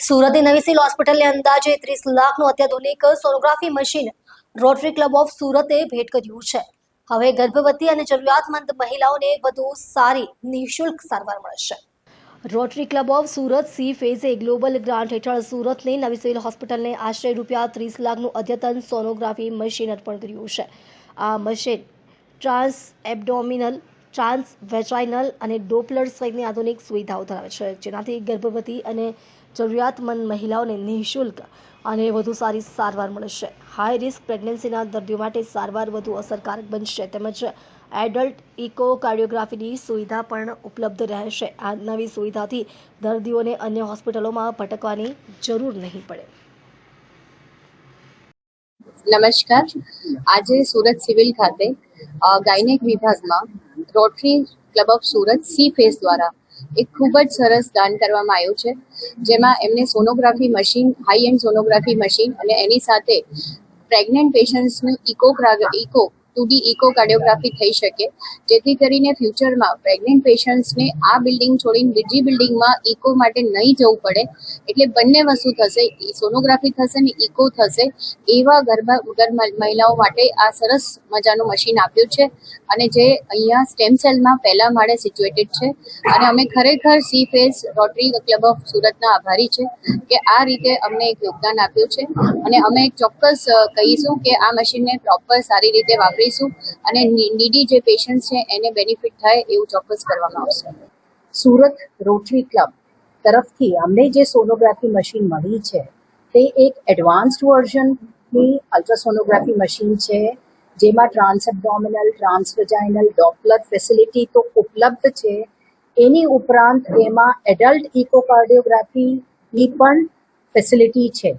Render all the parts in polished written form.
સુરતની નવી સિવિલ હોસ્પિટલને અંદાજે 30 લાખનું અત્યાધુનિક sonography machine rotary club of સુરતે ભેટ કર્યું છે. હવે ગર્ભવતી અને જરૂરિયાતમંદ મહિલાઓને વધુ સારી નિઃશુલ્ક સારવાર મળશે. Rotary club of Surat sea ફેઝે ગ્લોબલ ગ્રાન્ટ હેઠળ સુરતની નવી સિવિલ હોસ્પિટલને આશરે ₹30 લાખનું અદ્યતન સોનોગ્રાફી મશીન અર્પણ કર્યું છે. આ મશીન ટ્રાન્સ એબ્ડોમિનલ, ટ્રાન્સ વેજાઇનલ અને ડોપલર સહિતની આધુનિક સુવિધાઓ ધરાવે છે, જેનાથી ગર્ભવતી અને જરૂરિયાતમંદ મહિલાઓને નિઃશુલ્ક અને વધુ સારી સારવાર મળશે. હાઈ રિસ્ક પ્રેગ્નન્સીના દર્દીઓ માટે સારવાર વધુ અસરકારક બનશે, તેમજ એડલ્ટ ઇકોકાર્ડિયોગ્રાફીની સુવિધા પણ ઉપલબ્ધ રહેશે. આ નવી સુવિધાથી દર્દીઓને અન્ય હોસ્પિટલોમાં ભટકવાની જરૂર નહીં પડે. નમસ્કાર. આજે સુરત સિવિલ ખાતે ગાયનેક વિભાગમાં rotary club of Surat C phase દ્વારા એક ખૂબ જ સરસ દાન કરવામાં આવ્યું છે, જેમાં એમને sonography machine, high and sonography machine અને એની સાથે પ્રેગ્નન્ટ પેશન્ટ્સનું ઇકો 2D ઇકોકાર્ડિયોગ્રાફી થઈ શકે, જેથી કરીને ફ્યુચરમાં પ્રેગ્નન્ટ પેશન્ટ્સને આ બિલ્ડિંગ છોડીને બીજી બિલ્ડિંગમાં ઇકો માટે નહીં જવું પડે. એટલે બંને વસ્તુ થશે, સોનોગ્રાફી થશે ને ઇકો થશે. એવા ગર્ભ મહિલાઓ માટે આ સરસ મજાનું મશીન આપ્યું છે, અને જે અહીંયા સ્ટેમ સેલમાં પહેલા માળે સિચ્યુએટેડ છે. અને અમે ખરેખર C phase rotary club of સુરતના આભારી છે કે આ રીતે અમને એક યોગદાન આપ્યું છે. અને અમે ચોક્કસ કહીશું કે આ મશીનને પ્રોપર સારી રીતે વાપરીશું અને નીડી જે પેશન્ટ છે એને બેનિફિટ થાય એવું ચોક્કસ કરવામાં આવશે. સુરત રોટરી ક્લબ તરફથી અમને જે સોનોગ્રાફી મશીન મળી છે તે એક એડવાન્સ્ડ વર્ઝનની અલ્ટ્રાસોનોગ્રાફી મશીન છે, જેમાં trans abdominal, trans વેજાઇનલ, Doppler facility તો ઉપલબ્ધ છે. એની ઉપરાંત એમાં એડલ્ટ ઇકોકાર્ડિયોગ્રાફીની પણ ફેસિલિટી છે,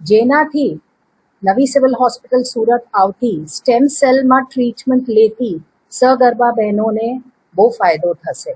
જેનાથી નવી સિવિલ હોસ્પિટલ સુરત આવતી સ્ટેમ સેલમાં ટ્રીટમેન્ટ લેતી સગર્ભા બહેનોને બહુ ફાયદો થશે.